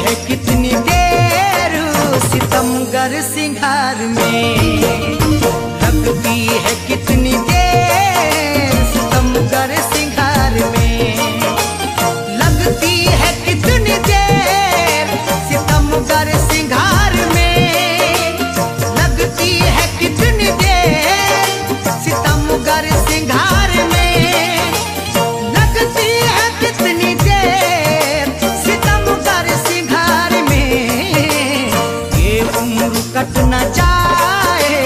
है कितनी देर सितमगर सिंगार में, लगती है कितनी देर सितमगर सिंगार में, लगती है कितनी देर सितमगर सिंगार में, लगती है कितनी देर सितमगर सिंगार में, लगती है कितनी देर सितमगर सिंगार में। ये उम्र कट न जाए,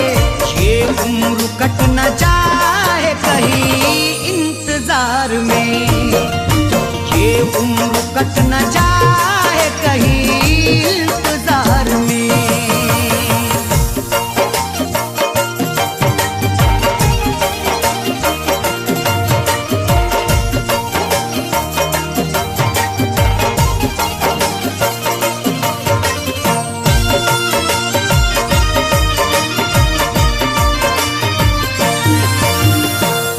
ये उम्र कट न जाए कहीं इंतजार में, ये उम्र कट न जाए कहीं इंतजार में।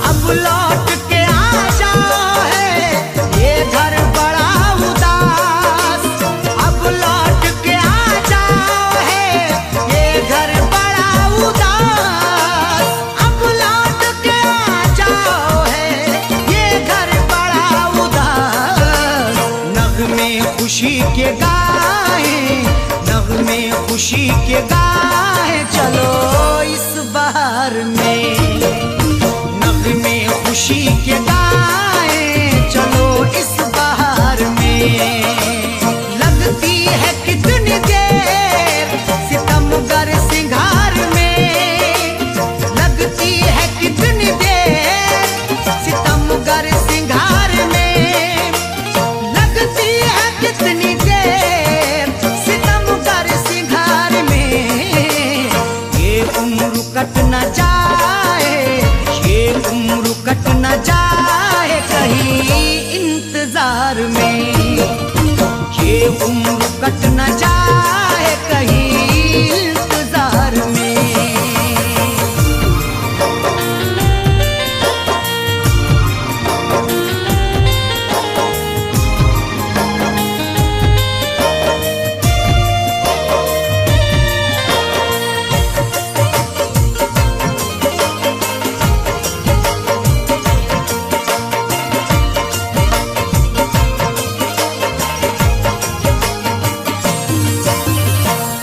अब लौट के आ जाओ है ये घर बड़ा उदास, अब लौट के आ जाओ है ये घर बड़ा उदास, अब लौट के आ जाओ है ये घर बड़ा उदास। नगमे खुशी के गाए, नगमे खुशी के गाए चलो इस बहार में, में खुशी के गाए चलो इस बहार में। लगती है कितनी देर सितमगर सिंगार में, लगती है कितनी देर सितमगर सिंगार में, लगती है कितनी देर सितमगर सिंगार में। ये उम्र कट न जाए, ये उम्र कट न जाए कहीं इंतजार में, ये उम्र कट न जाए कहीं इंतजार में।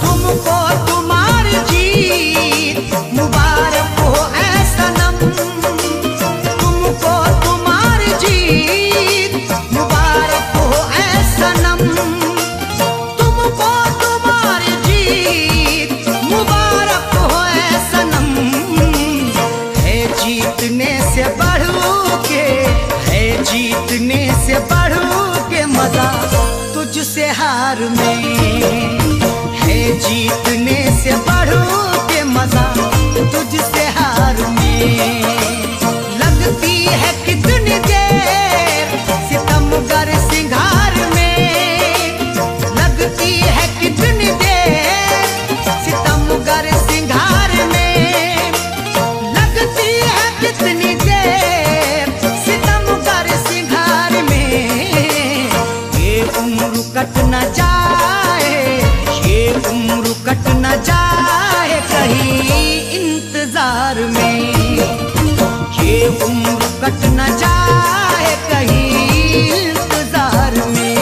तुमको तुम्हारी जीत मुबारक हो ऐ सनम, तुमको तुम्हारी जीत मुबारक हो ऐ सनम, तुमको तुम्हारी जीत मुबारक हो ऐ सनम। है जीतने से बढ़ के, है जीतने से बढ़ के मजा तुझसे हार में, है जीतने से बढ़ के मजा तुझसे हार में। लगती है कितनी देर सितमगर सिंगार में, लगती है कितनी देर सितमगर सिंगार में, लगती है कितनी देर सितमगर सिंगार में। ये उम्र कट न जाए, ये उम्र कट न जाए कहीं इंतजार में, ये उम्र कट न जाए कहीं इंतजार में।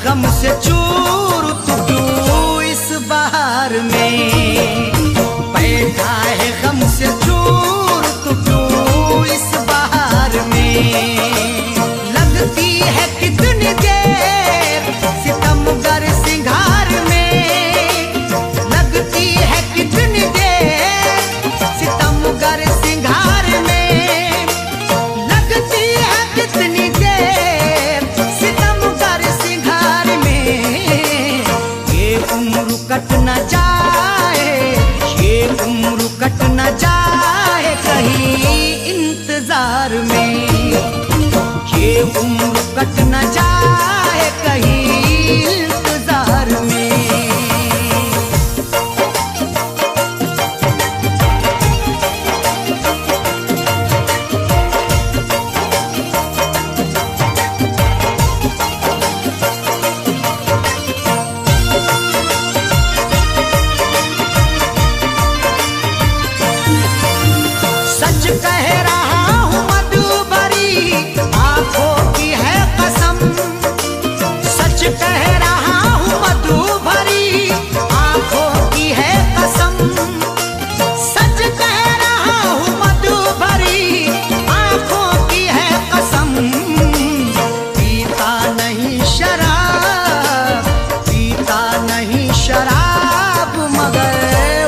गम से चूर तू क्यों इस बहार में, बैठा है गम से चूर तू क्यों इस बहार में। लगती है कितनी देर सितमगर सिंगार में, लगती है कितनी देर सितमगर सिंगार में, लगती है कितनी देर सितमगर सिंगार में। ये उम्र कट न जाए, ये उम्र कट न जाए कहीं इंतजार में, ये उम्र कट न जाए कहीं इंतजार में। सच कह रहा हूँ मधुबरी आंखों की है कसम, सच कह रहा हूँ मधुबरी आंखों की है कसम, सच कह रहा हूँ मधुबरी आंखों की है कसम। पीता नहीं शराब, पीता नहीं शराब मगर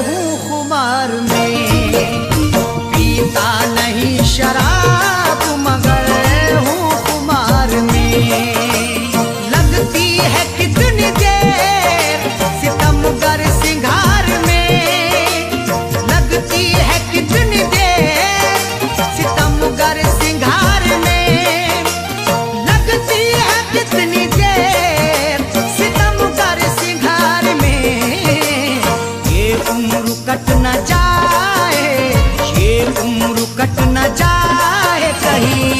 हूँ खुमार में, पीता नहीं शराब मगर हूँ खुमार में। लगती है कितनी देर सितमगर सिंगार में, लगती है कितनी देर सितमगर सिंगार में, लगती है कितनी देर सितमगर सिंगार में। ये उम्र कट न जाए, ये उम्र कट न जाए कहीं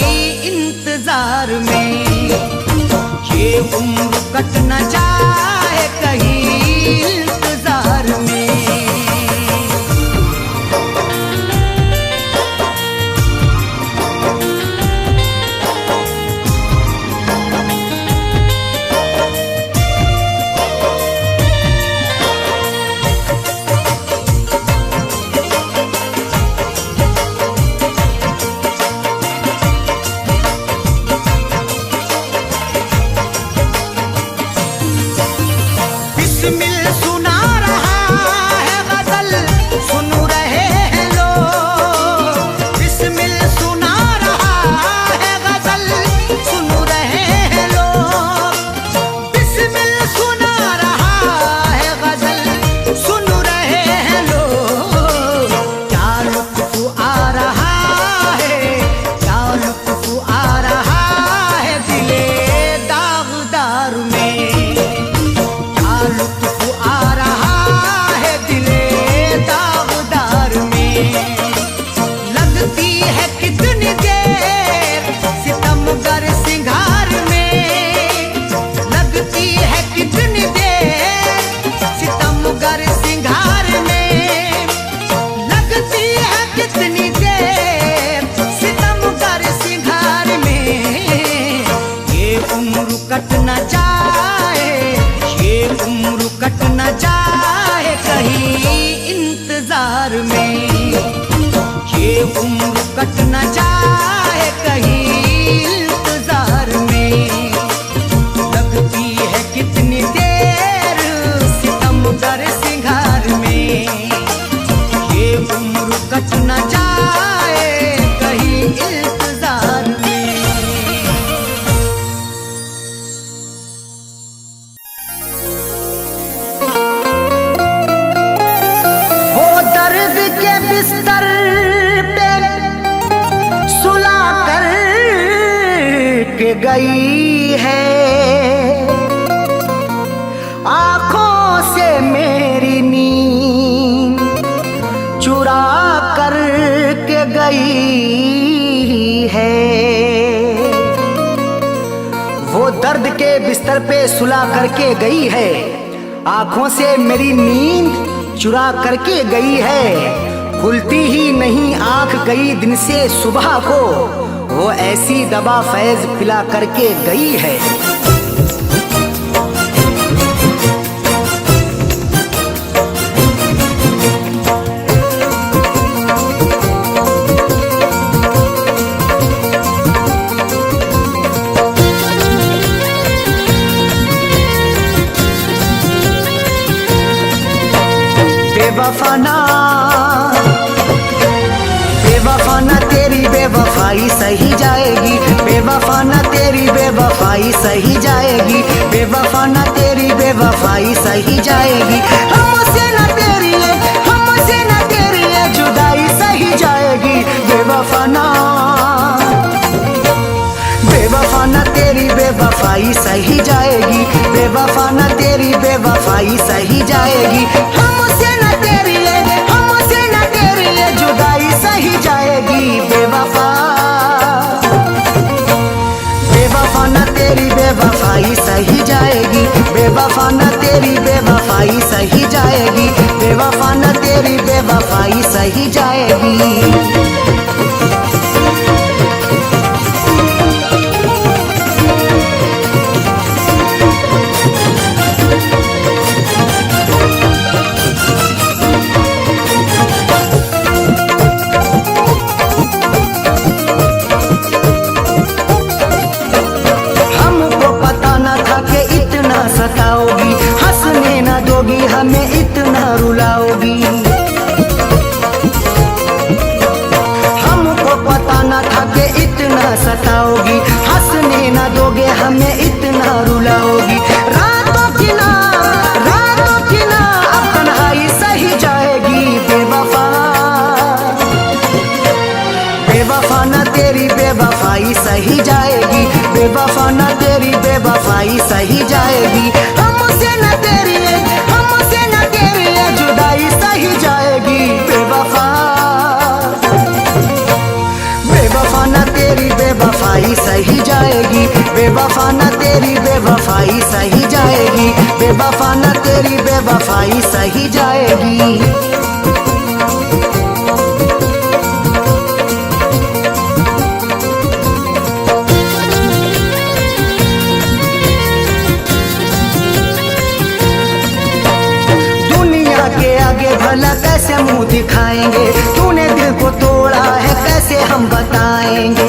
इंतजार में, ये उम्र कट न जाए कहीं इंतजार में। बिस्मिल सुना रहा है गजल, सुन रहे हैं लोग, बिस्मिल सुना रहा है गजल, सुन रहे हैं लोग, बिस्मिल सुना रहा है गजल, सुन रहे हैं लोग। क्या लुत्फ आ रहा है, क्या लुत्फ आ रहा है दिले दागदार में, क्या लुत्फ आ रहा है दिले दागदार में। लगती है कितनी देर सितमगर सिंगार में, लगती है कितनी देर सितमगर सिंगार में, लगती है कितनी देर सितमगर सिंगार में। ये उम्र कट न जाए, ये उम्र कट न जाए कहीं इंतजार में, ये उम्र कट न जाए कहीं इंतजार में। लगती है कितनी देर सितमगर सिंगार में, ये उम्र कट न जाए कहीं इंतजार में। वो दर्द के बिस्तर पे सुला कर के गई है, आंखों से मेरी नींद चुरा कर के गई है। वो दर्द के बिस्तर पे सुला करके गई है, आंखों से मेरी नींद चुरा करके गई है। खुलती ही नहीं आंख कई दिन से सुबह को, वो ऐसी दवा फैज पिला करके गई है। बेवफाई सही जाएगी, बेवफा ना तेरी बेवफाई सही जाएगी। हमसे ना तेरी जुदाई सही जाएगी, बेवफा ना तेरी बेवफाई सही जाएगी, बेवफा ना तेरी बेवफाई सही जाएगी। हमसे ना तेरी जुदाई सही जाएगी, बेवफा ना तेरी बेवफाई सही जाएगी, बेवफा ना तेरी बेवफाई सही जाएगी, बेवफा ना तेरी बेवफाई सही जाएगी। सताओगी, हंसने ना दोगी, हमें इतना रुलाओगी। हमको पता ना था कि इतना सताओगी, हंसने ना दोगे, हमें इतना रुलाओगी। रातों की ना अब तन्हाई सही जाएगी, बेवफा ना तेरी बेवफाई सही जाएगी, बेवफा ना तेरी बेवफाई सही जाएगी। हमसे ना तेरी जुदाई सही जाएगी, बेवफा ना तेरी बेवफाई सही जाएगी, बेवफा ना तेरी बेवफाई सही जाएगी, बेवफा ना तेरी बेवफाई सही जाएगी। भला कैसे मुंह दिखाएंगे, तूने दिल को तोड़ा है कैसे हम बताएंगे।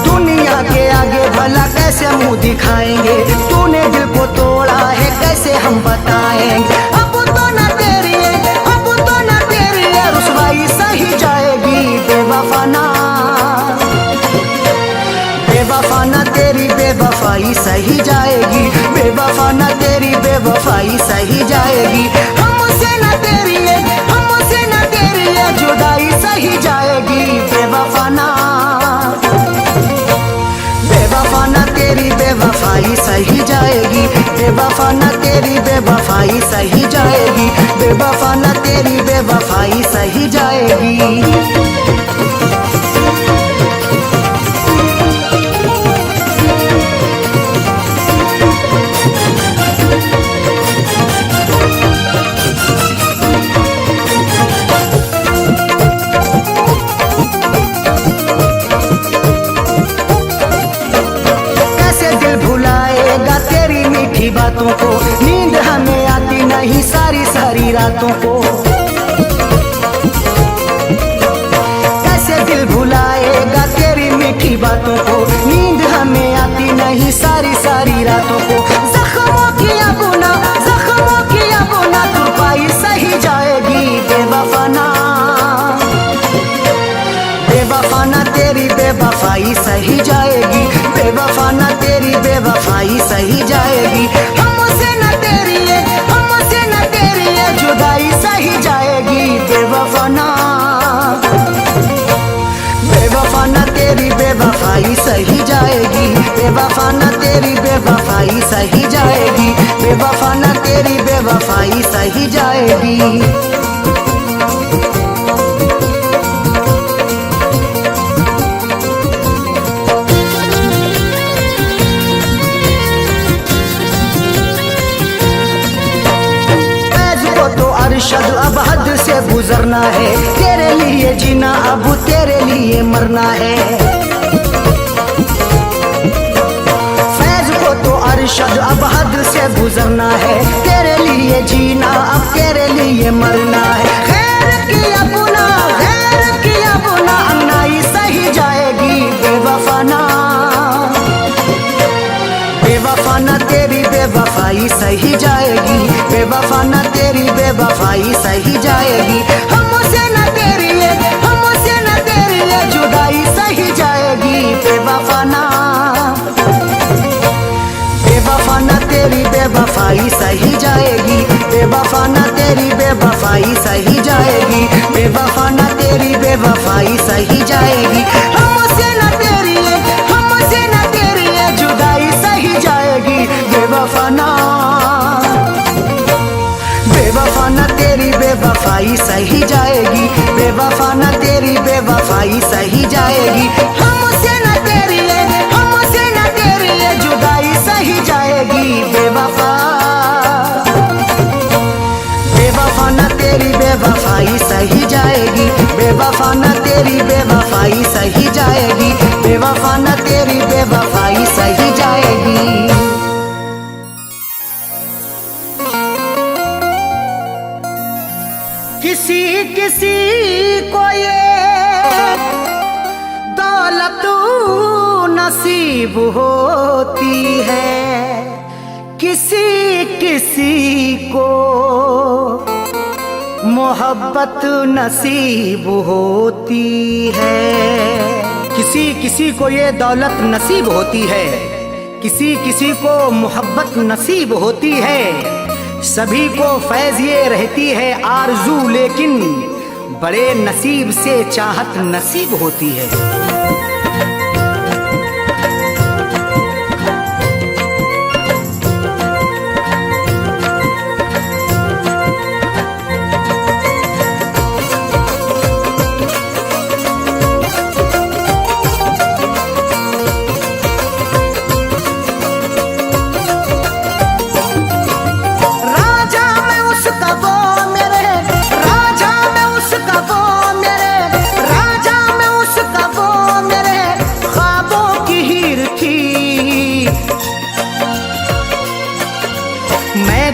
दुनिया के आगे भला कैसे मुंह दिखाएंगे, तूने दिल को तोड़ा है कैसे हम बताएंगे। अब तो ना तेरी रुसवाई सही जाएगी, बेवफा ना तेरी बेवफाई सही जाएगी, बेवफा ना तेरी बेवफाई सही जाएगी। हमसे ना तेरी जुदाई सही जाएगी, बेवफा ना तेरी बेवफाई सही जाएगी, बेवफा ना तेरी बेवफाई सही जाएगी, बेवफा ना तेरी बेवफाई सही जाएगी। बातों को नींद हमें आती नहीं सारी रातों को, कैसे दिल भुलाएगा तेरी मीठी बातों को, नींद हमें आती नहीं सारी रातों को। जख्मों की बुना तुरपाई सही जाएगी, बेवफा ना तेरी बेवफाई सही जाएगी, बेवफा ना तेरी बेवफाई सही जाएगी। हमसे ना तेरी जुदाई सही जाएगी, बेवफा ना तेरी बेवफाई सही जाएगी, बेवफा ना तेरी बेवफाई सही जाएगी, बेवफा ना तेरी बेवफाई सही जाएगी। अरशद अब हद से गुजरना है, तेरे लिए जीना अब तेरे लिए मरना है। फैज को तो अरशद अब हद से गुजरना है, तेरे लिए जीना अब तेरे लिए मरना है। खैर किया बुना अन्नाई सही जाएगी, बेवफा ना तेरी बेवफाई सही जाएगी, बेवफा ना तेरी बेवफाई सही जाएगी। हमसे ना तेरी जुदाई सही जाएगी, तेरी बेवफाई सही जाएगी, बेवफा ना तेरी बेवफाई सही जाएगी। हमसे ना तेरी जुदाई सही जाएगी, बेवफा ना तेरी बेवफाई सही जाएगी, बेवफा ना तेरी बेवफाई सही जाएगी। हमसे ना तेरी जुदाई सही जाएगी, बेवफा ना तेरी बेवफाई सही जाएगी, बेवफा ना तेरी बेवफाई सही जाएगी, बेवफा ना तेरी बेवफाई सही जाएगी। किसी किसी को ये दौलत नसीब होती है, किसी किसी को मोहब्बत नसीब होती है। किसी किसी को ये दौलत नसीब होती है, किसी किसी को मोहब्बत नसीब होती है। सभी को फैज़ ये रहती है आरज़ू, लेकिन बड़े नसीब से चाहत नसीब होती है।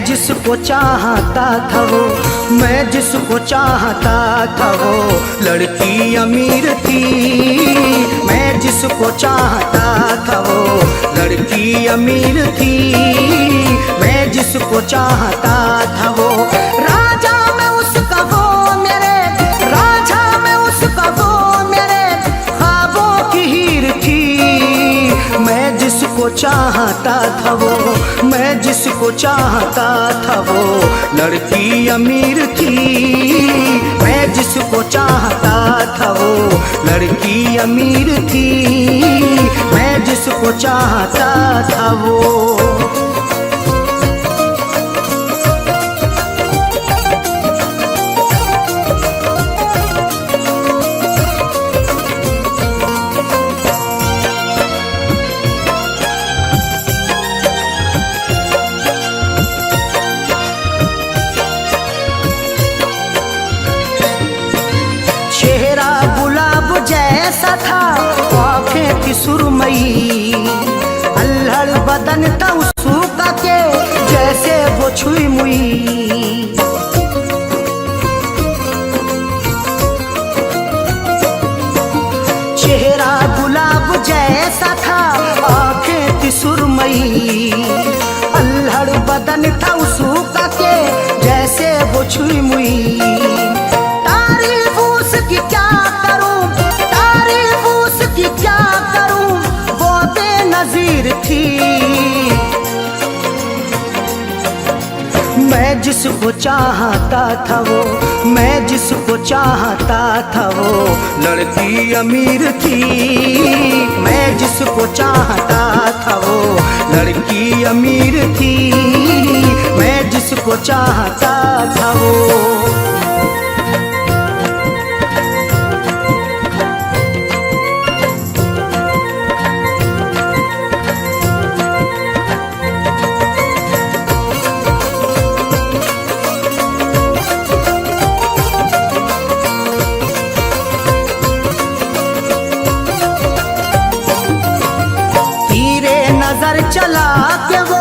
जिसको चाहता था वो, मैं जिसको चाहता था वो लड़की अमीर थी। मैं जिसको चाहता था वो लड़की अमीर थी। मैं जिसको चाहता था वो राजा में उसका वो मेरे, राजा में उसका वो मेरे ख्वाबों की हीर थी। मैं जिसको चाहता था वो, मैं जिसको चाहता था वो लड़की अमीर थी। मैं जिसको चाहता था वो लड़की अमीर थी। मैं जिसको चाहता था वो। जैसा था आँखें थी सुरमई, अल्हड़ बदन था उसका के जैसे वो छुई मुई। चेहरा गुलाब जैसा था आँखें थी सुरमई, अल्हड़ बदन था उसका के जैसे वो छुई मुई। तारीफ उसकी क्या क्या करूं वो बेनज़ीर थी। मैं जिसको चाहता था वो, मैं जिसको चाहता था वो लड़की अमीर थी। मैं जिसको चाहता था वो लड़की अमीर थी। मैं जिसको चाहता था वो। चला के वो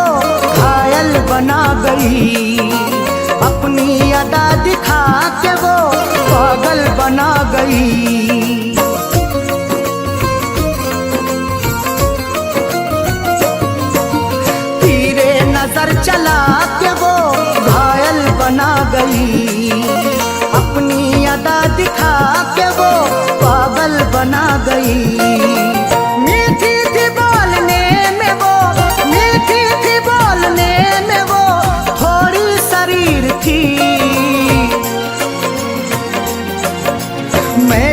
घायल बना गई, अपनी अदा दिखा के वो पागल बना गई। तीरे नजर चला के वो घायल बना गई, अपनी अदा दिखा के वो पागल बना गई। मीठी थी बोलने में वो, मीठी थी बोलने में वो, थोड़ी शरीर थी।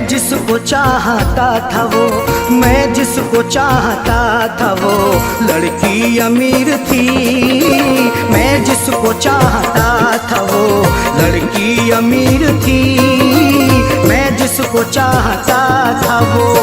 मैं जिसको चाहता था वो, मैं जिसको चाहता था वो लड़की अमीर थी। मैं जिसको चाहता था वो लड़की अमीर थी। मैं जिसको चाहता था वो।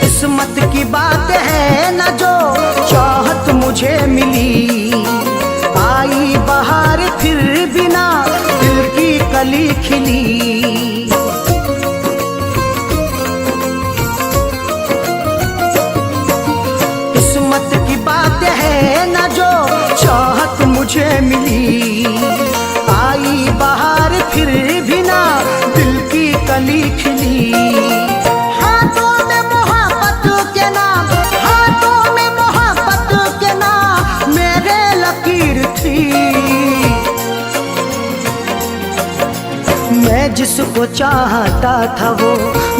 किस्मत की बात है न जो चाहत मुझे मिली। आई बहार फिर बिना दिल की कली खिली। किस्मत की बात है न जो चाहत मुझे मिली। आई बहार फिर बिना दिल की कली खिली। मैं जिसको चाहता था वो,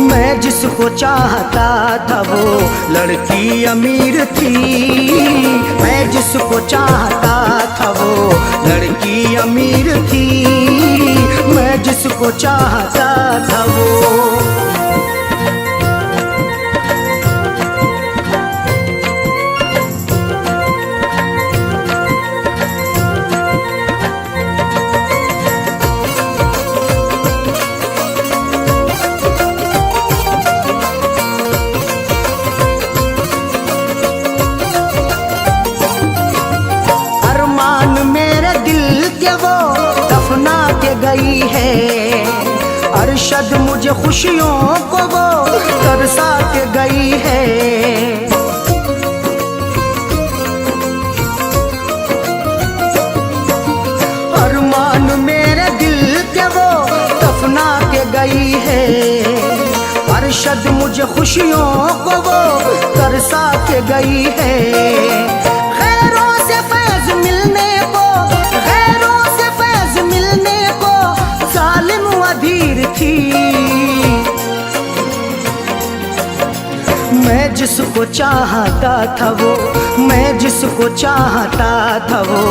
मैं जिसको चाहता था वो लड़की अमीर थी। मैं जिसको चाहता था वो लड़की अमीर थी। मैं जिसको चाहता था वो। दफना के गई है अरशद मुझे खुशियों को वो तरसा के गई है। अरमान मेरे दिल के वो दफना के गई है। अरशद मुझे खुशियों को वो तरसा के गई है। खैरों से फैज मिलने को, अधीर थी। मैं जिसको चाहता था वो, मैं जिसको चाहता था वो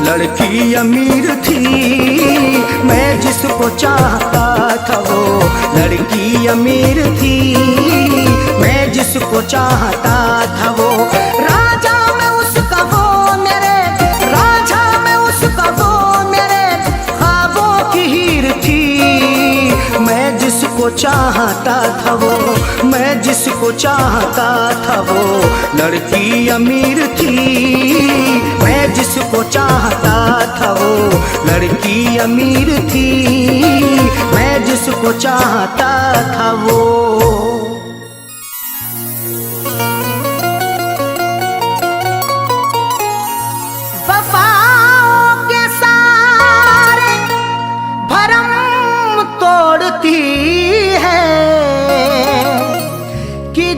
लड़की अमीर थी। मैं जिसको चाहता था वो लड़की अमीर थी। मैं जिसको चाहता था वो राजा में उसका वो मेरे, राजा में उसका वो मेरे ख्वाबों की हीर थी। मैं जिसको चाहता था वो, मैं जिसको चाहता था वो लड़की अमीर थी। मैं जिसको चाहता था वो लड़की अमीर थी। मैं जिसको चाहता था वो।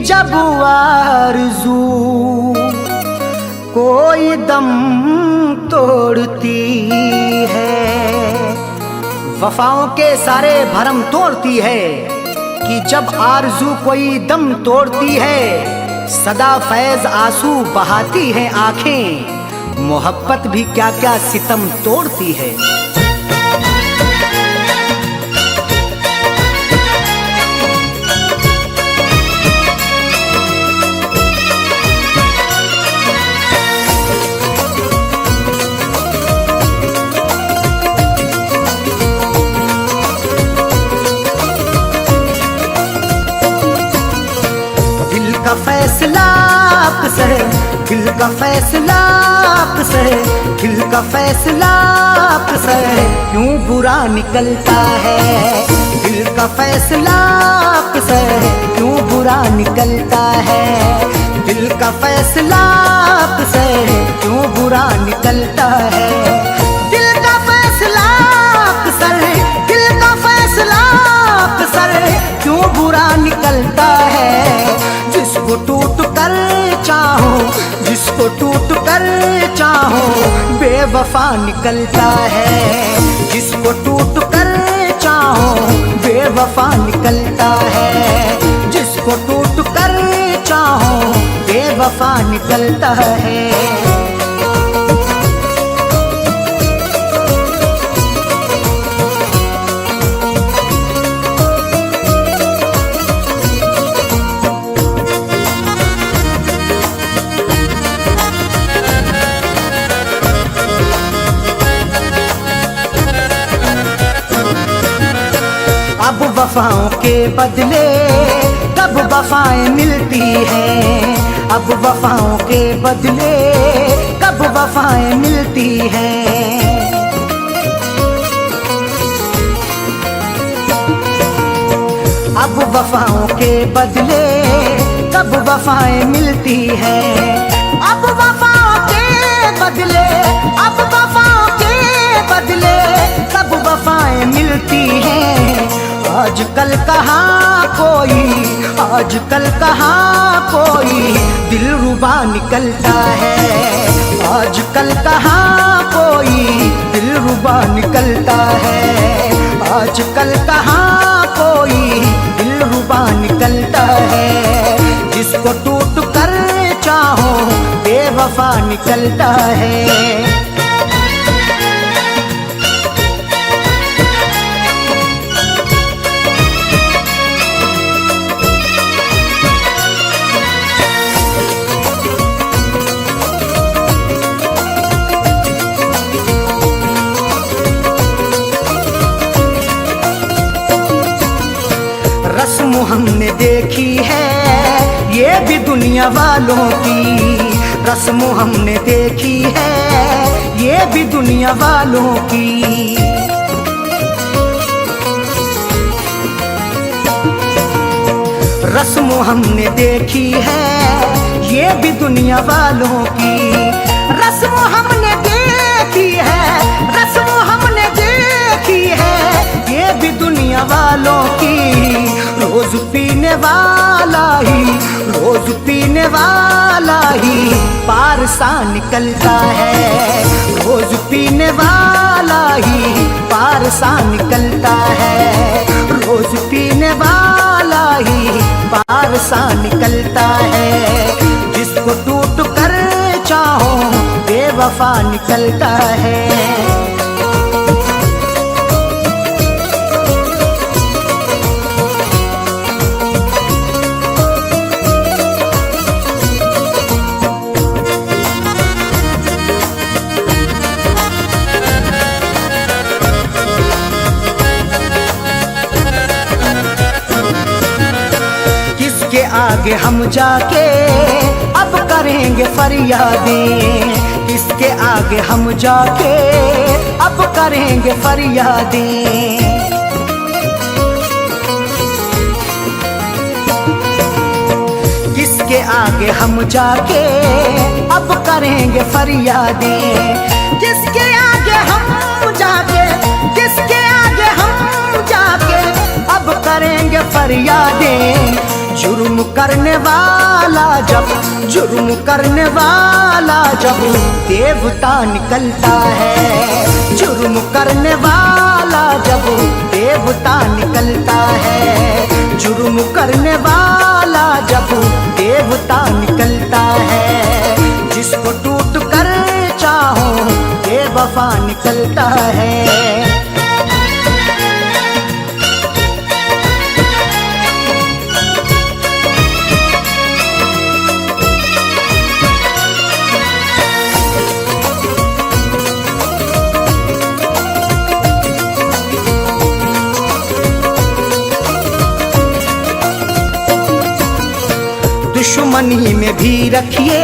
जब आरज़ू कोई दम तोड़ती है। वफाओं के सारे भरम तोड़ती है कि जब आरज़ू कोई दम तोड़ती है। सदा फैज़ आंसू बहाती है आंखें, मोहब्बत भी क्या क्या सितम तोड़ती है। का फैसला आपसे है, दिल का फैसला आपसे है, दिल का फैसला आपसे है, क्यों बुरा निकलता है। दिल का फैसला आपसे है, क्यों बुरा निकलता है। दिल का फैसला आपसे है, क्यों बुरा निकलता है। दिल का फैसला आपसे है, दिल का फैसला आपसे है, क्यों बुरा निकलता है। जिसको टूट कर चाहो, जिसको जिसको टूट कर चाहो बेवफा निकलता है, जिसको टूट कर चाहो बेवफा निकलता है, जिसको टूट कर चाहो बेवफा निकलता है। अब वफाओं के बदले कब वफाएं मिलती हैं, अब वफाओं के बदले कब वफाएं मिलती हैं। अब वफाओं के बदले कब वफाएं मिलती हैं, अब वफाओं के बदले, अब वफाओं के बदले कब वफाएं मिलती हैं। आजकल कहाँ कोई, आजकल कहाँ कोई दिलरुबा निकलता है, आजकल कहाँ कोई दिलरुबा निकलता है, आजकल कहाँ कोई दिलरुबा निकलता है। जिसको टूट कर चाहो बेवफा निकलता है। रस्म हमने देखी है ये भी दुनिया वालों की, रस्म हमने देखी है ये भी दुनिया वालों की। रस्म हमने देखी है ये भी दुनिया वालों की, रस्म हमने देखी है, रस्म हमने देखी है ये भी दुनिया वालों की। रोज पीने वाला ही, रोज पीने वाला ही पार सा निकलता है, रोज पीने वाला ही पार सा निकलता है, रोज पीने वाला ही पार सा निकलता है। जिसको टूट कर चाहो बेवफा निकलता है। किसके आगे हम जाके अब करेंगे फरियादें, किसके आगे हम जाके अब करेंगे फरियादें। किसके आगे हम जाके अब करेंगे फरियादें, किसके आगे हम जाके, किसके आगे हम जाके अब करेंगे फरियादें। जुर्म करने वाला जब, जुर्म करने वाला जब देवता निकलता है, जुर्म करने वाला जब देवता निकलता है, जुर्म करने वाला जब देवता निकलता है। जिसको टूट कर चाहो बेवफा निकलता है। दुश्मनी में भी रखिए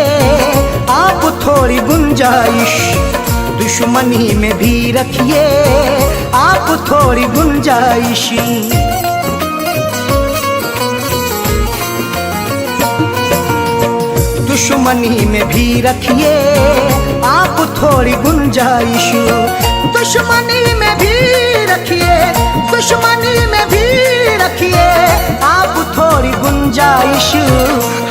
आप थोड़ी गुंजाइश, दुश्मनी में भी रखिए आप थोड़ी गुंजाइश। दुश्मनी में भी रखिए आप थोड़ी गुंजाइश, दुश्मनी में भी रखिए, दुश्मनी में भी रखिए आप थोड़ी गुंजाइश।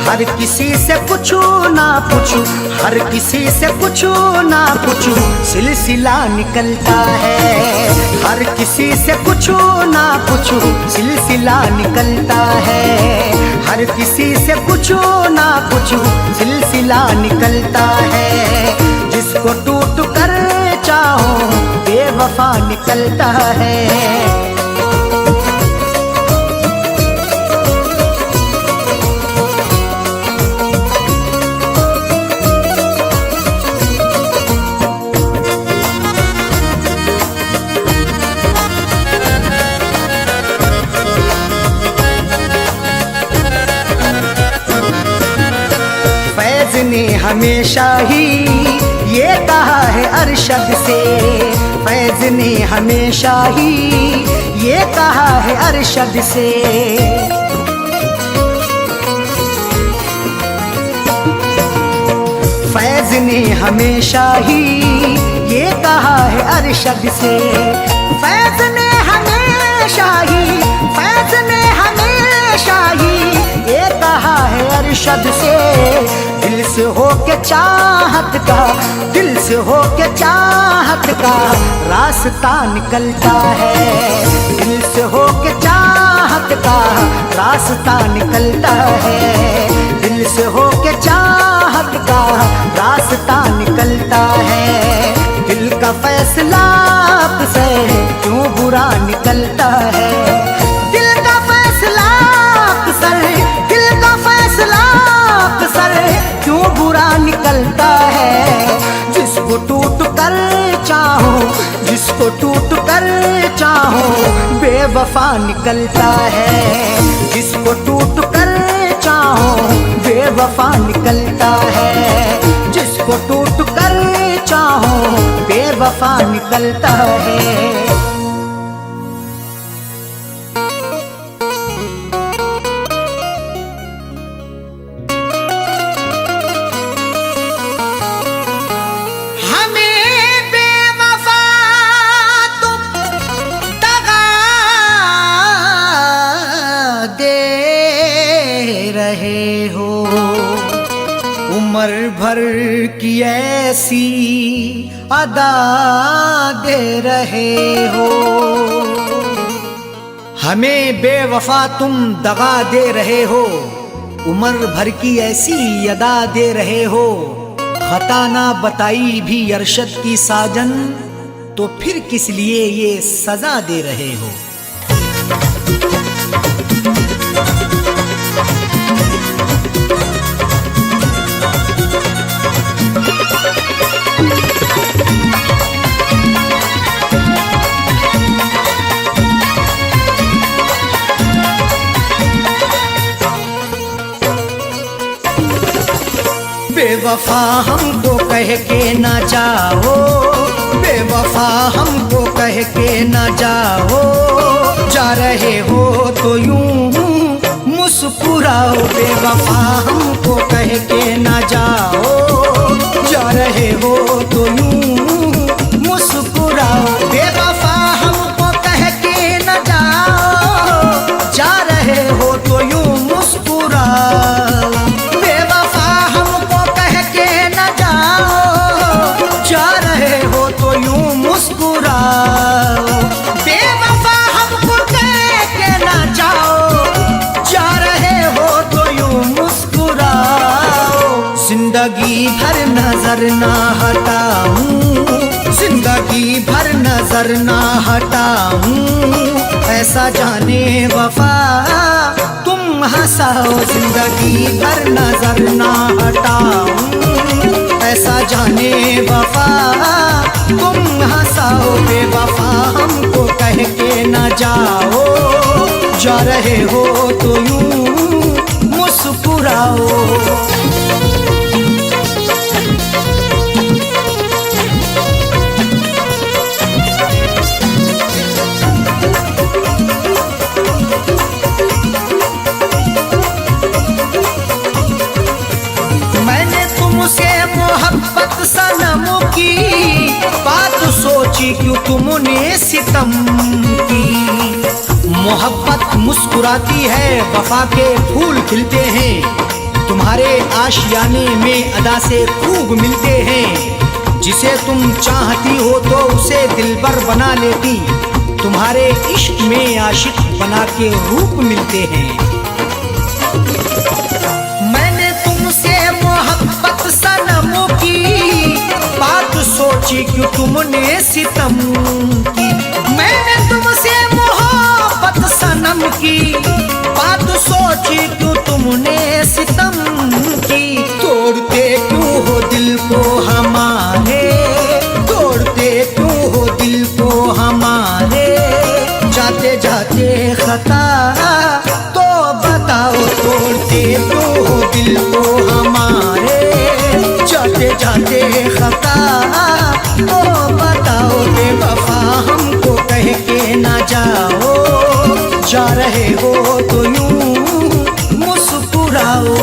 हर किसी से पूछो ना पूछो, हर हर किसी से कुछ ना कुछ सिलसिला निकलता है, हर किसी से कुछ ना कुछ सिलसिला निकलता है, हर किसी से कुछ ना कुछ सिलसिला निकलता है। जिसको टूट कर चाहो बेवफा निकलता है। फैज ने हमेशा ही ये कहा है अरशद से, फैज ने हमेशा ही ये कहा है अरशद से। फैज ने हमेशा ही ये कहा है अरशद से, फैज ने हमेशा ही, फैज ने हमेशा ही ये कहा है अरशद से। दिल से हो के चाहत का, दिल से हो के चाहत का रास्ता निकलता है, दिल से हो के चाहत का रास्ता निकलता है, दिल से हो के चाहत का रास्ता निकलता है। दिल का फैसला से क्यों बुरा निकलता है, दिल का फैसला अक्सर, दिल का फैसला अक्सर क्यों बुरा निकलता है। जिसको टूट कर चाहो, जिसको टूट कर चाहो बेवफा निकलता है, जिसको टूट कर चाहो बेवफा निकलता है, जिसको टूट कर चाहो बेवफा निकलता है। उम्र भर की ऐसी अदा दे रहे हो, हमें बेवफा तुम दगा दे रहे हो, उम्र भर की ऐसी अदा दे रहे हो। खता ना बताई भी अरशद की साजन, तो फिर किस लिए ये सजा दे रहे हो। बेवफा हमको कह के ना जाओ, बेवफा हमको कह के ना जाओ, जा रहे हो तो यूं मुस्कुराओ। बेवफा हमको कह के ना जाओ, जा रहे हो तो यूं मुस्कुराओ। बेवफा हमको कह के ना जाओ, जा रहे हो तो यूं मुस्कुराओ। बेवफा हमको कह के ना जाओ, जा रहे हो तो यूं मुस्कुराओ। जिंदगी भर नजर ना हटाऊं, जिंदगी भर नजर ना हटाऊं, ऐसा जाने वफा तुम हंसाओ। जिंदगी भर नजर ना हटाऊं, ऐसा जाने वफा तुम हंसाओ। बेवफा हमको कह के ना जाओ, जा रहे हो तो यूं मुस्कुराओ। मैंने तुमसे मोहब्बत सनम की बात सोची, क्यों तुमने सितम की। मोहब्बत मुस्कुराती है, वफा के फूल खिलते हैं, तुम्हारे आशियाने में अदा से खूब मिलते हैं। जिसे तुम चाहती हो तो उसे दिलबर बना लेती, तुम्हारे इश्क में आशिक बना के रूप मिलते हैं। मैंने तुमसे मोहब्बत सनम की बात सोची क्यों तुमने सितम की। मैंने तुमसे मोहब्बत सनम की बात सोची क्यों तुमने सितम की। तोड़ते क्यों हो दिल को हमारे, तोड़ते क्यों हो दिल को हमारे। जाते जाते खता तो बताओ, तोड़ते क्यों हो दिल को हमारे। जाते जाते खता तो बताओ, बेवफा हमको कह के ना जाओ। जा रहे हो तो यूं मुस्कुराओ।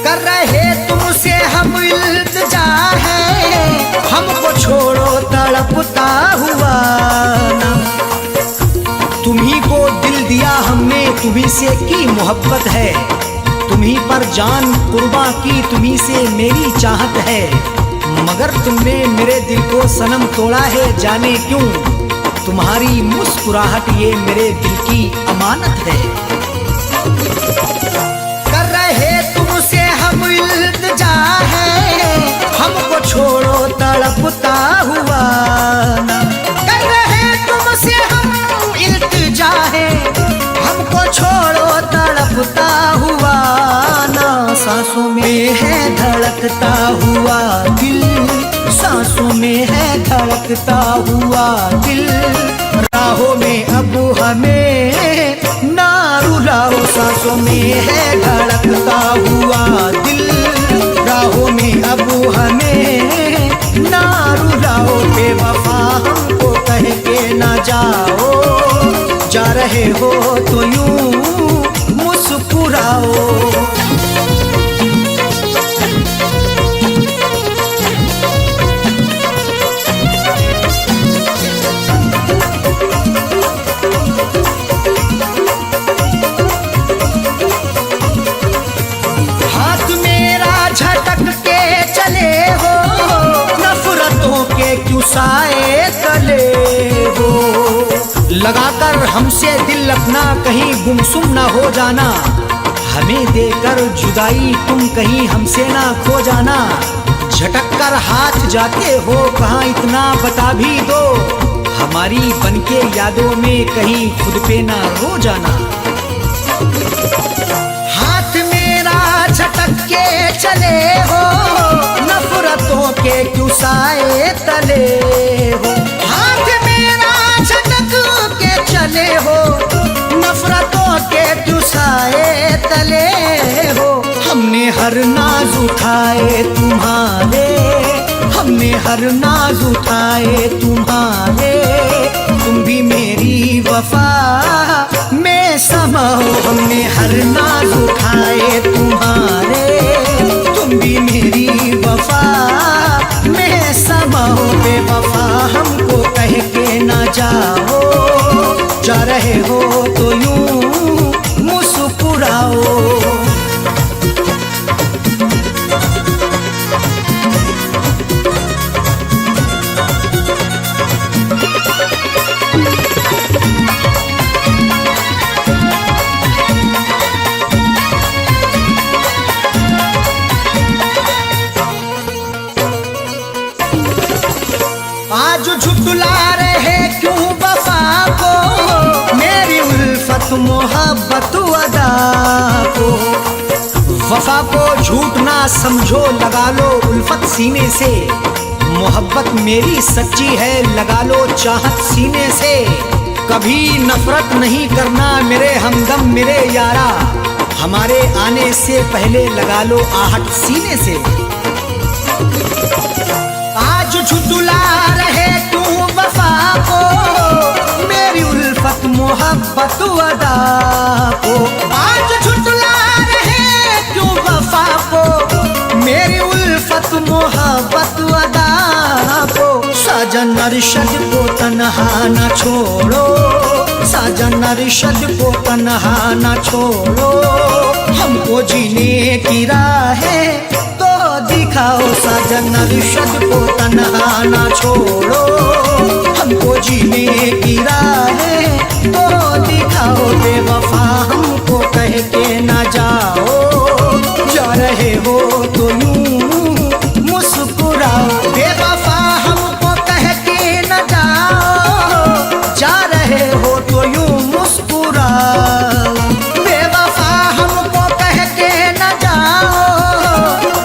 कर रहे तुमसे हम इल्तिजा है, हमको छोड़ो तड़पता हुआ ना। तुम्ही को दिल दिया हमने, तुम्ही से की मोहब्बत है। तुम्ही पर जान कुर्बान की, तुम्ही से मेरी चाहत है। मगर तुमने मेरे दिल को सनम तोड़ा है, जाने क्यों। तुम्हारी मुस्कुराहट ये मेरे दिल की अमानत है। कर रहे तुमसे हम इल्तिजा है, हमको छोड़ो तड़पता हुआ ना। कर रहे तुमसे हम इल्तिजा है, हमको छोड़ो तड़पता हुआ ना। सांसों में है धड़कता हुआ दिल, सांसों में है धड़कता हुआ दिल। राहों में अब हमें ना रुलाओ, सांसों में है धड़कता हुआ दिल। राहों में अब हमें ना रुलाओ, बेवफा हमको कह के ना जाओ। जा रहे हो तो यूं मुस्कुराओ। हाथ मेरा झटक के चले हो, नफरतों के क्यों साए तले हो। लगाकर हमसे दिल अपना कहीं गुमसुम ना हो जाना, हमें देकर जुदाई तुम कहीं हमसे ना खो जाना। झटक कर हाथ जाते हो कहाँ इतना बता भी दो, हमारी बनके यादों में कहीं खुद पे ना रो जाना। हाथ मेरा झटक के चले हो, नफरतों के क्यों साए तले हो। हाथ मेरा झटक के चले हो, नफरतों के क्यों साए तले हो। हमने हर नाज उठाए तुम्हारे, हमने हर नाज उठाए तुम्हारे। तुम भी मेरी वफा में समाओ, हमने हर नाज उठाए तुम्हारे। तुम भी मेरी वफा में समाओ, बेवफा हमको कह के ना जाओ। जा रहे हो तो यूं मुस्कुराओ। आज झुठला रहे क्यों वफा को, मेरी उल्फत मोहब्बत अदा को। वफा को झूठ ना समझो, लगा लो उल्फत सीने से। मोहब्बत मेरी सच्ची है, लगा लो चाहत सीने से। कभी नफरत नहीं करना मेरे हमदम मेरे यारा, हमारे आने से पहले लगा लो आहट सीने से। आज झुठला रहे तू वफा को, मेरे मोहब्बत अदा को, आज झुठला रहे क्यों वफा को, मेरी उल्फत मोहब्बत अदा को। साजन अरशद को तन्हा न छोड़ो, साजन अरशद को तन्हा न छोड़ो, हमको जीने की राहें तो दिखाओ। साजन अरशद को तन्हा न छोड़ो, हमको जीने की राहें तो दिखाओ। बेवफा हमको कह के न जाओ, जा रहे हो तो यूं मुस्कुराओ। बेवफा हमको कह के न जाओ, जा रहे हो तो यूं मुस्कुराओ। बेवफा हमको कह के न जाओ,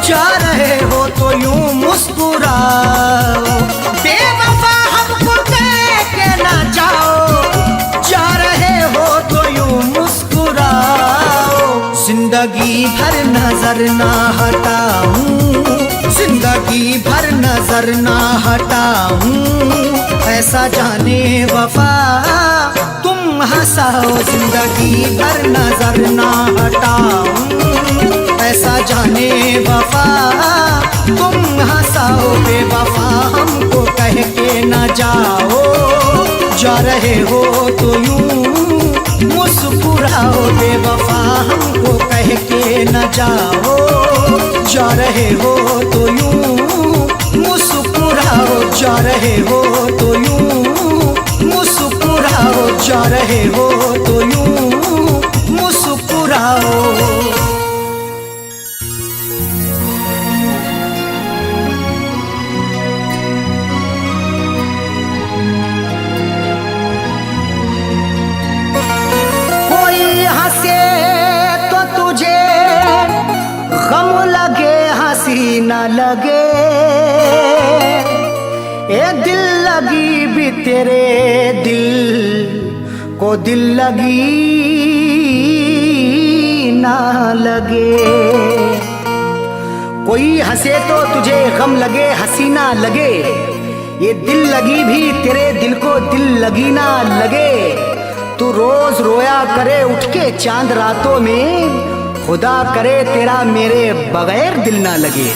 जा रहे हो तो यूं मुस्कुराओ। बेवफा हमको कह के न जाओ, जा रहे हो तो यूं मुस्कुराओ। जिंदगी भर नजर ना हटाऊं, जिंदगी भर नजर ना हटाऊं, ऐसा जाने वफा तुम हंसाओ। जिंदगी भर नजर ना हटाऊं, ऐसा जाने वफा तुम हंसाओ। बेवफा हमको कह के न जाओ, जा रहे हो तो यूं मुस्कुराओ। बेवफा हमको कह के न जाओ, जा रहे हो तो यूं मुस्कुराओ। जा रहे हो तो यूं मुस्कुराओ, जा रहे हो तो यूं मुस्कुराओ। कोई हंसे तो तुझे गम लगे, हंसी न लगे, ए दिल लगी भी तेरे दिल को दिल लगी ना लगे। कोई हंसे तो तुझे गम लगे, हंसी ना लगे, ये दिल लगी भी तेरे दिल को दिल लगी ना लगे। तू रोज रोया करे उठ के चांद रातों में, खुदा करे तेरा मेरे बगैर दिल ना लगे।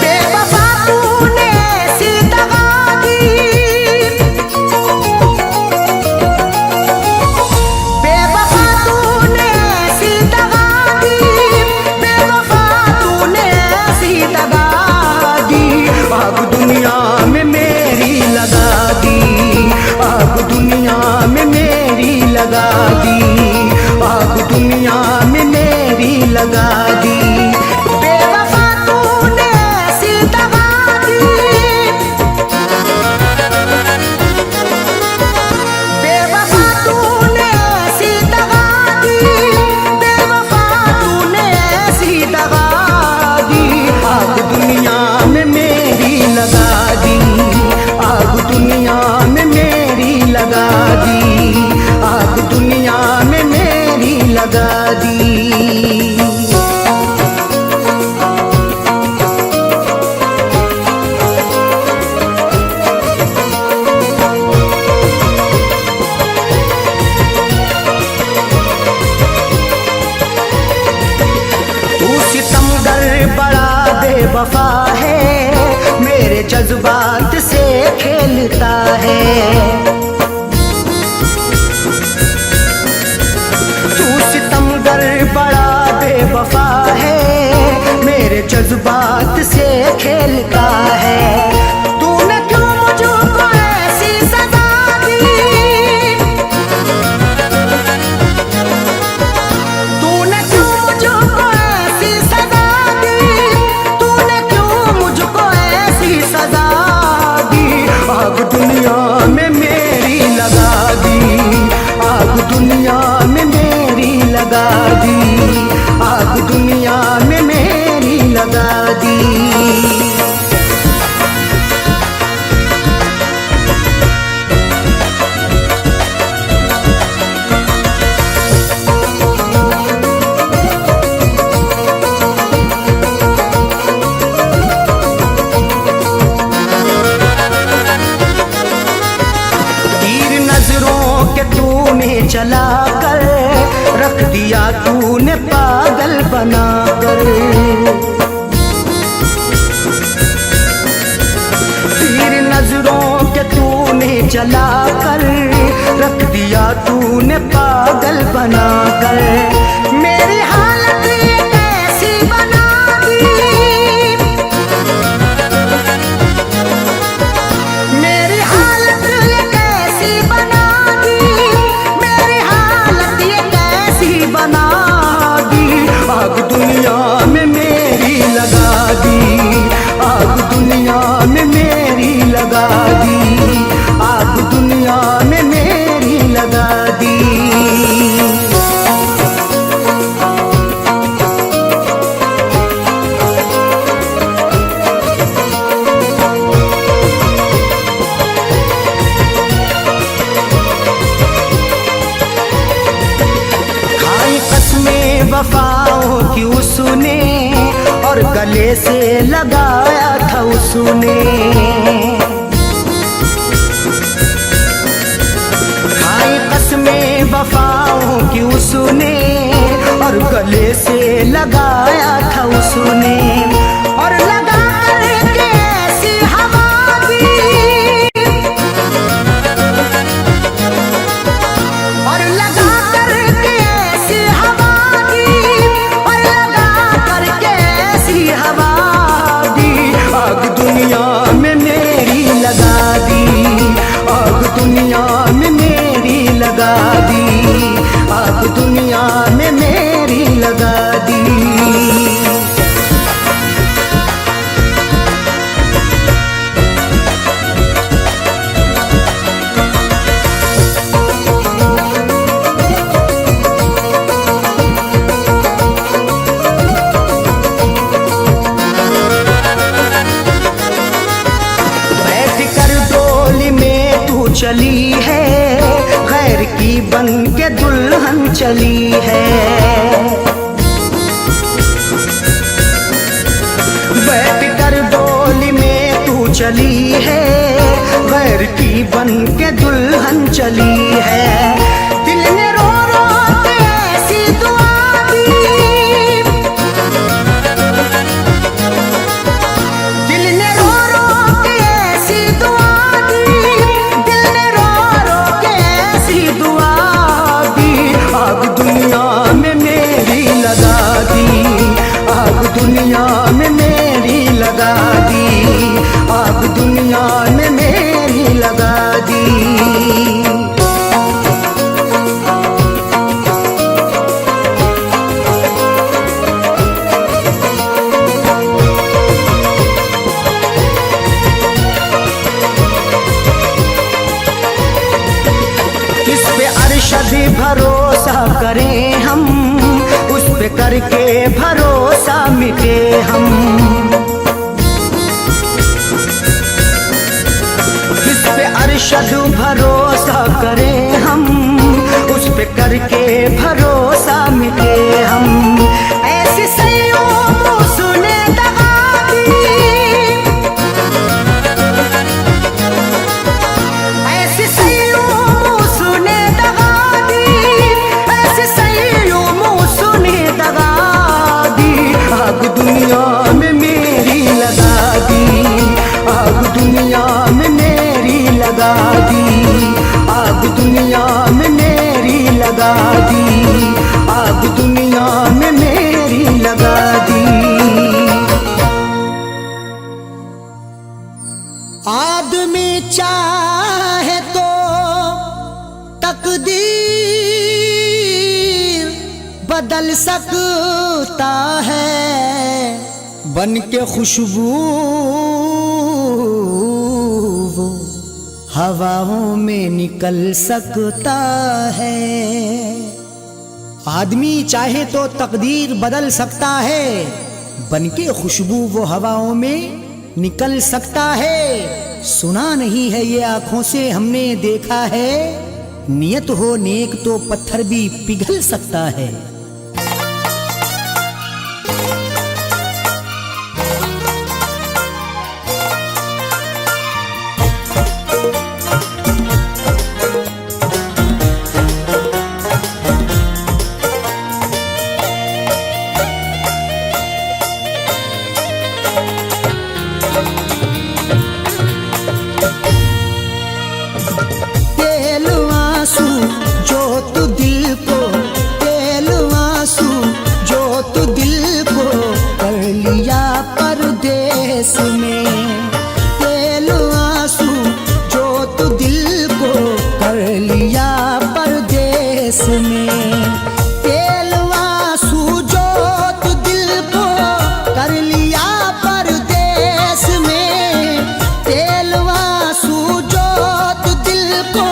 बेवफा तूने तूने चला कर, रख दिया तूने पागल बनाकर। तीर नजरों के तूने चला कर, रख दिया तूने पागल बनाकर। मेरी हालत ये कैसी बना दी, मेरी हालत ये कैसी बना दी, मेरी हालत ये कैसी बना दी। आग दुनिया में मेरी लगा दी, आग दुनिया में मेरी लगा दी, आग दुनिया में मेरी लगा दी। खाई कसमें वफाओं की उसने, और गले से लगाया था उसने। खाई कसमें वफाओं की उसने, और गले से लगाया था उसने। और लगा करके ऐसी हवा दी, और लगा करके ऐसी हवा दी, और लगा करके ऐसी हवा दी। आग दुनिया में मेरी लगा दी, आग दुनिया में मेरी लगा दी, आग दुनिया में मेरी लगा दी। चली है गैर की बन के दुल्हन चली है। बैठ कर डोली में तू चली है, गैर की बन के दुल्हन चली है। दिल ने रो रो के ऐसी दुआ दी, दिल ने रो रो के ऐसी दुआ दी, दुआ दी। आग दुनिया में मेरी लगा दी, आग दुनिया में मेरी लगा दी, आग दुनिया में मेरी लगा दी। अरशद भरोसा करें हम, उस पे करके भरोसा मिटे हम। किस पे अरशद भरोसा करें हम, उस पे करके भरोसा मिटे हम। ऐसी सैयों सुने दगा दी, ऐसी सैयों सुने दगा दी, ऐसी सैयों सुने दगा दी। आग दुनिया में मेरी लगा दी, आग दुनिया में मेरी लगा दी, आग दुनिया में मेरी लगा दी, आग दुनिया में मेरी लगा दी। आदमी चाहे तो तकदीर बदल सकता है, बन के खुशबू वो हवाओं में निकल सकता है। आदमी चाहे तो तकदीर बदल सकता है, बनके खुशबू वो हवाओं में निकल सकता है। सुना नहीं है ये आंखों से हमने देखा है, नियत हो नेक तो पत्थर भी पिघल सकता है। लिया परदेस में। तेलवा सूजोत दिल को कर लिया परदेस में। तेलवा सूजोत दिल को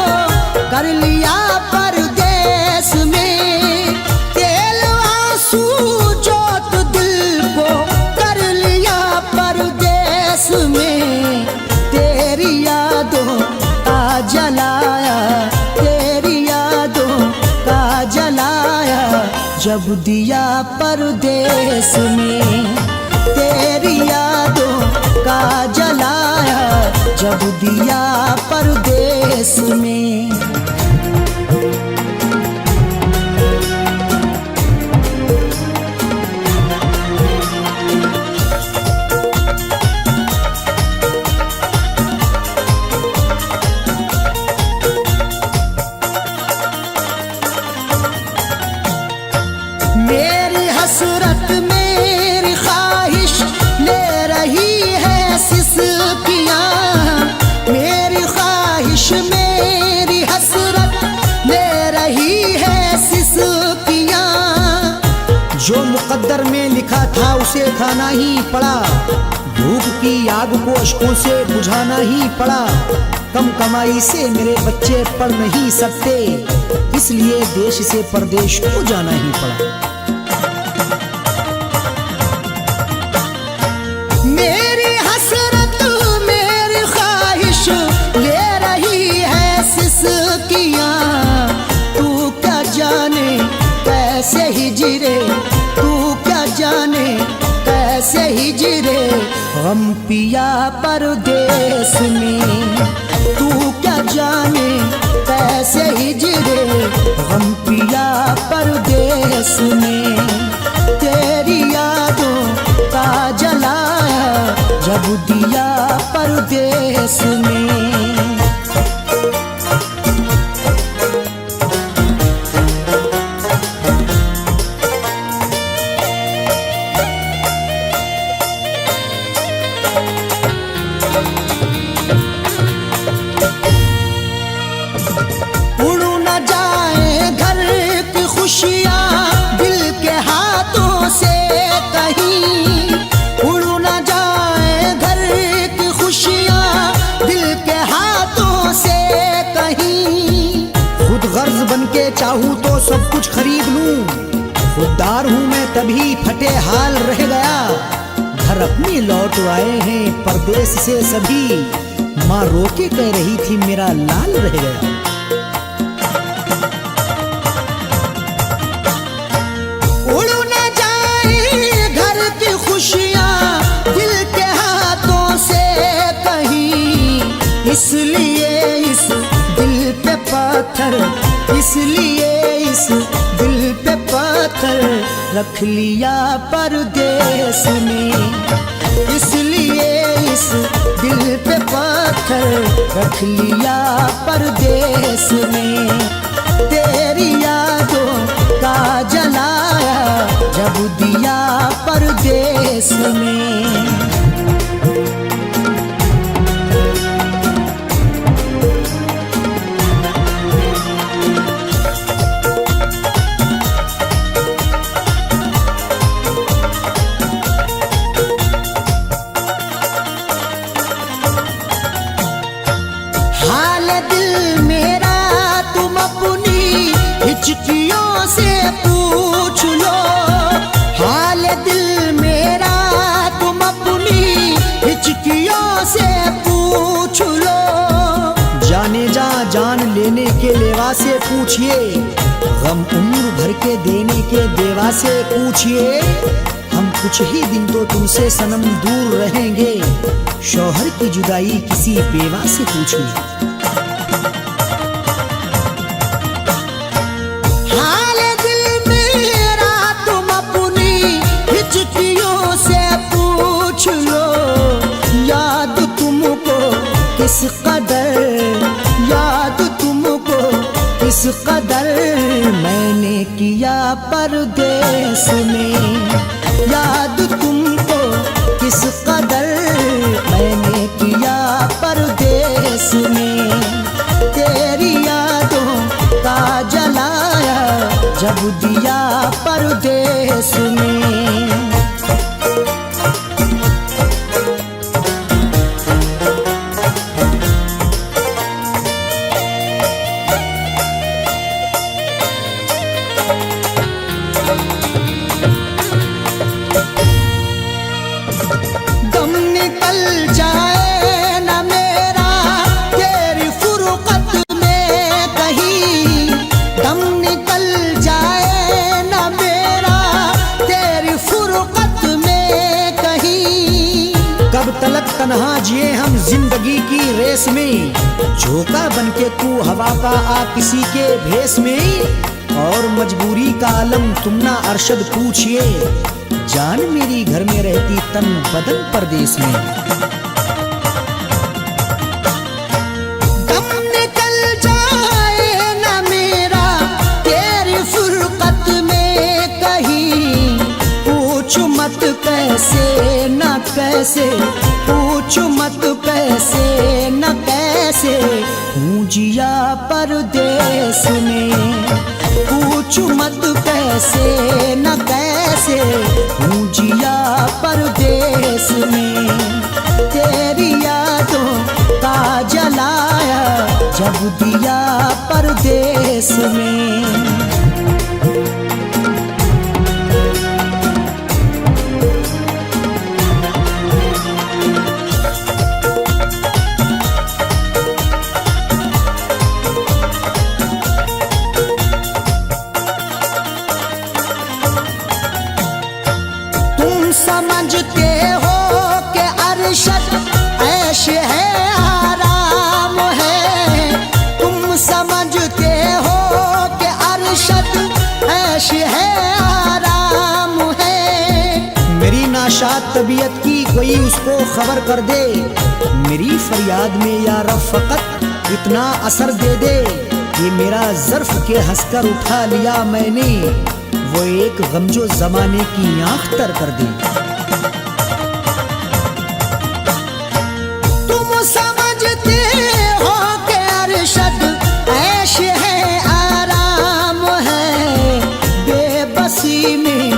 कर लिया परदेस में। तेलवा सूजोत दिल को कर लिया परदेस में। तेरी यादों का जलाया, तेरी यादों का जलाया जब दिया परदेस में। तेरी यादों का जलाया जब दिया परदेस में। मेरी हसरत मेरी ख्वाहिश ले रही है सिसकियाँ। मेरी ख्वाहिश मेरी हसरत ले रही है सिसकियाँ। जो मुकद्दर में लिखा था उसे खाना ही पड़ा। भूख की आग को अश्कों से बुझाना ही पड़ा। कम कमाई से मेरे बच्चे पढ़ नहीं सकते, इसलिए देश से परदेश को जाना ही पड़ा। मेरी हसरत मेरी ख्वाहिश ले रही है सिसकियाँ। तू क्या जाने कैसे हिजरे, तू क्या जाने कैसे हिजरे गम पिया परदेस में। तू क्या जाने कैसे हिजरे गम पिया परदेस में। तेरी यादों का जलाया जब दिया परदेस में। चाहूं तो सब कुछ खरीद लूं। खुददार हूं मैं तभी फटे हाल रह गया। घर अपनी लौट आए हैं परदेस से सभी। माँ रोके कह रही थी मेरा लाल रह गया। उड़ न जाए घर की खुशियां दिल के हाथों से कहीं। इसलिए इस दिल पे पत्थर, इसलिए इस दिल पे पत्थर रख लिया परदेस में। इसलिए इस दिल पे पत्थर रख लिया परदेस में। तेरी यादों का जलाया जब दिया परदेस में। हिचकियों से पूछ लो हाल दिल मेरा, तुम अपनी हिचकियों से पूछ लो। जाने जा जान लेने के लेवा से पूछिए, गम उम्र भर के देने के देवा से पूछिए। हम कुछ ही दिन तो तुमसे सनम दूर रहेंगे, शौहर की जुदाई किसी बेवा से पूछिए। किस कदर याद तुमको, किस कदर मैंने किया परदेस में। याद तुमको किस कदर मैंने किया परदेस में। तेरी यादों जब दिया परदेस में। दम निकल जाए न मेरा तेरी फुरकत में कहीं, दम निकल जाए न मेरा तेरी फुरकत में कहीं। कब तलक तन्हा जिए हम जिंदगी की रेस में, झोंका बनके तू हवा का आ किसी के भेस में। और मजबूरी का आलम तुम ना अरशद पूछिए, जान मेरी घर में रहती तन बदन परदेस में। दम निकल जाए न मेरा तेरी फुरकत में कहीं, पूछ मत कैसे न कैसे, पूछ मत कैसे न कैसे, हूँ जिया परदेस में। पूछ मत कैसे न कैसे, हूँ जिया परदेस में। तेरी यादों का जलाया जब दिया परदेस में। समझते हो कि अरशद ऐश है आराम है, तुम समझते हो कि अरशद ऐश है आराम है। मेरी नाशाद तबीयत की कोई उसको खबर कर दे, मेरी फरियाद में या रब फकत इतना असर दे दे। ये मेरा ज़र्फ के हंसकर उठा लिया मैंने, वो एक गमजो जमाने की आंख तर कर दी। तुम समझते हो कि अरशद ऐश है आराम है, बेबसी में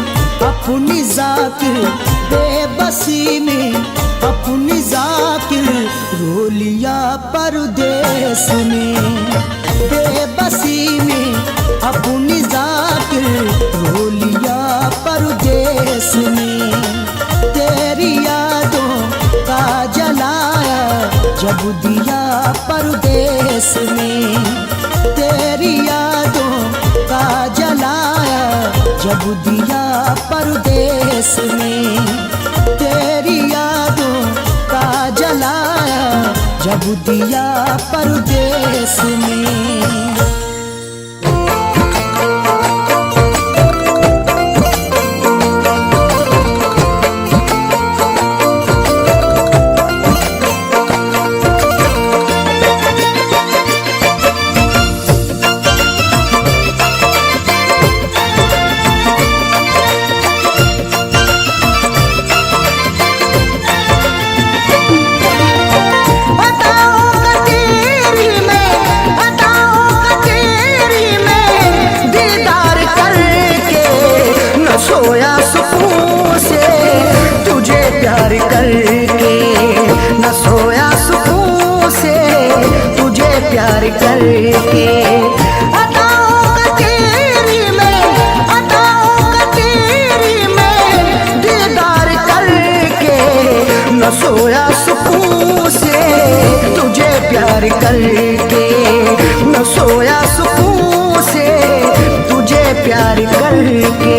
अपनी जाकिर, बेबसी में अपनी जाकिर रो लिया परदेस में। बेबसी में अपनी जाकिर रो लिया परदेस में। तेरी यादों का जलाया जब दिया परदेस में। तेरी यादों का जलाया जब दिया परदेस में। तेरी यादों का जलाया जब दिया परदेस में। सोया सुकून से तुझे प्यार करके, न सोया सुकून से तुझे प्यार करके। अताओं का तेरी में, अताओं का तेरी में दीदार करके, न सोया सुकून से तुझे प्यार करके, न सोया सुकून से तुझे प्यार करके।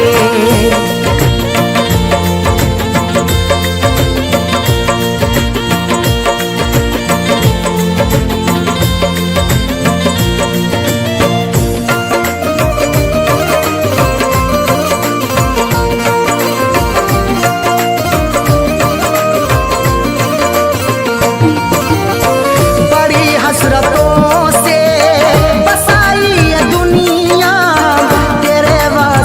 बड़ी हसरतों से बसाई है दुनिया तेरे वास्ते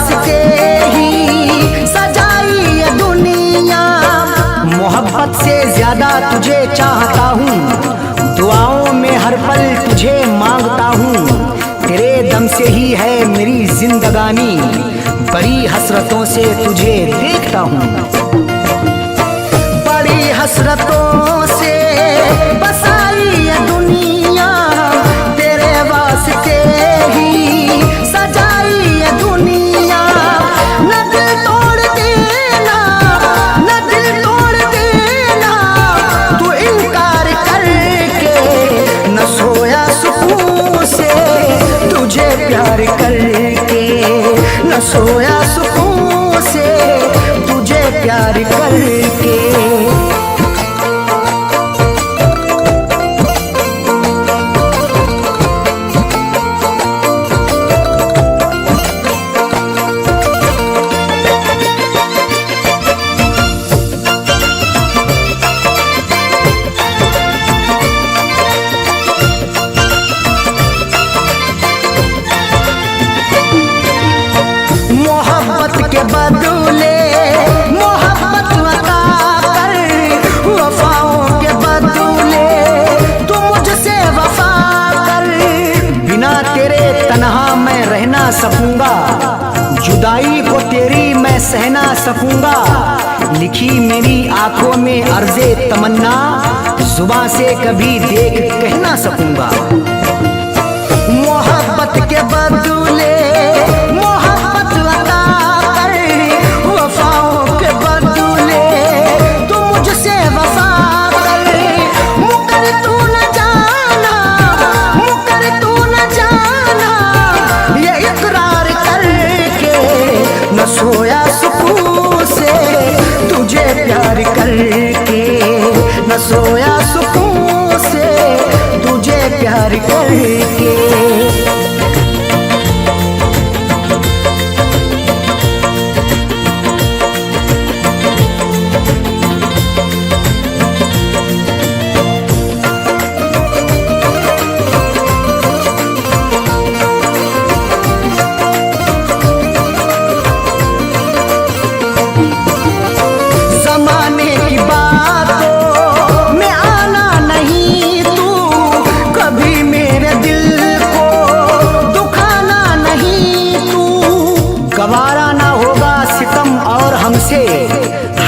जिंदगानी, बड़ी हसरतों से तुझे देखता हूँ। बड़ी हसरतों से बसाई ये दुनिया, तेरे वास्ते ही सजाई ये दुनिया। न दिल तोड़ देना, न दिल तोड़ देना, तू इनकार करके न सोया सुकून से, तुझे प्यार करके न सोया सुकून से, तुझे प्यार करके। मोहब्बत के बदले मोहब्बत अता कर, वफाओं के बदले तू मुझसे वफा कर। बिना तेरे तन्हा मैं रह ना सकूंगा, जुदाई को तेरी मैं सह ना सकूंगा। लिखी मेरी आंखों में अर्ज़े तमन्ना, जुबां से कभी देख कह ना सकूंगा। मोहब्बत के बदले मोहब्बत अता कर, वफाओं के बदले तू मुझसे वफा कर। मुकर तू न जाना, मुकर तू न जाना, ये इकरार करके न सोया सुकून से, तुझे प्यार करके न सोया सुकून से, तुझे प्यार करके। जमाने की बातों में आना नहीं तू, कभी मेरे दिल को दुखाना नहीं तू। गवारा ना होगा सितम और हमसे,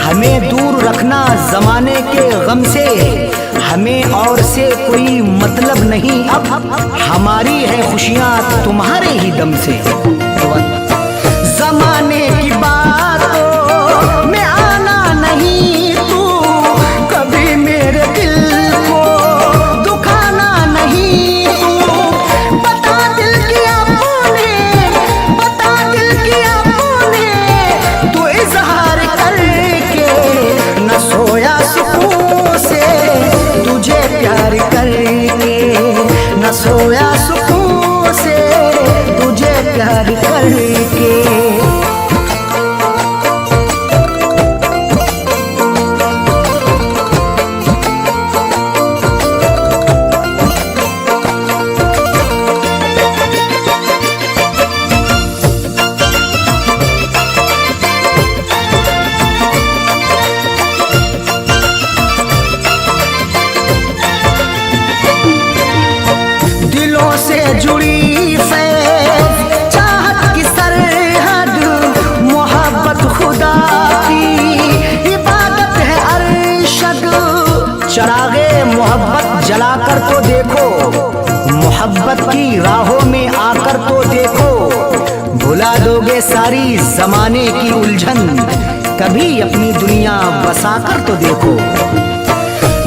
हमें दूर रखना जमाने के गम से। हमें और से कोई मतलब नहीं अब, हमारी है खुशियाँ तुम्हारे ही दम से। जमाने की बातों में आना नहीं तू, कभी मेरे दिल को दुखाना नहीं तू। बता दिल किया तूने, बता दिल किया तूने, तू इजहार करके न सोया सुकून से, तुझे प्यार करके न सोया सुकून से, तुझे प्यार करके। दिलों से जुड़ी फैज़ चाहत की सरहद, मोहब्बत खुदा की इबादत है अरशद। चरागे मोहब्बत जलाकर तो देखो, मोहब्बत की राहों में आकर तो देखो। भुला दोगे सारी जमाने की उलझन, कभी अपनी दुनिया बसाकर तो देखो।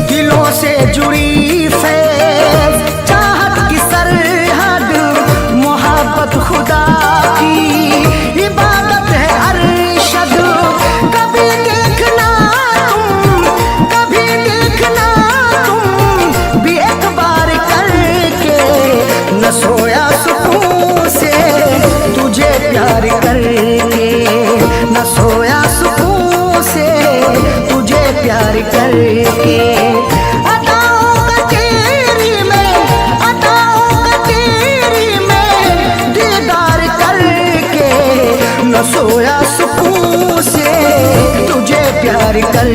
दिलों से जुड़ी फैज़ चाहत की सरहद, मोहब्बत खुदा की इबादत है अरशद। कभी देखना तुम, कभी देखना तुम भी एक बार करके न सोया सुकून से, तुझे प्यार करके न सोया सुकून से, तुझे प्यार करके। सोया सुकून से, तुझे प्यार कर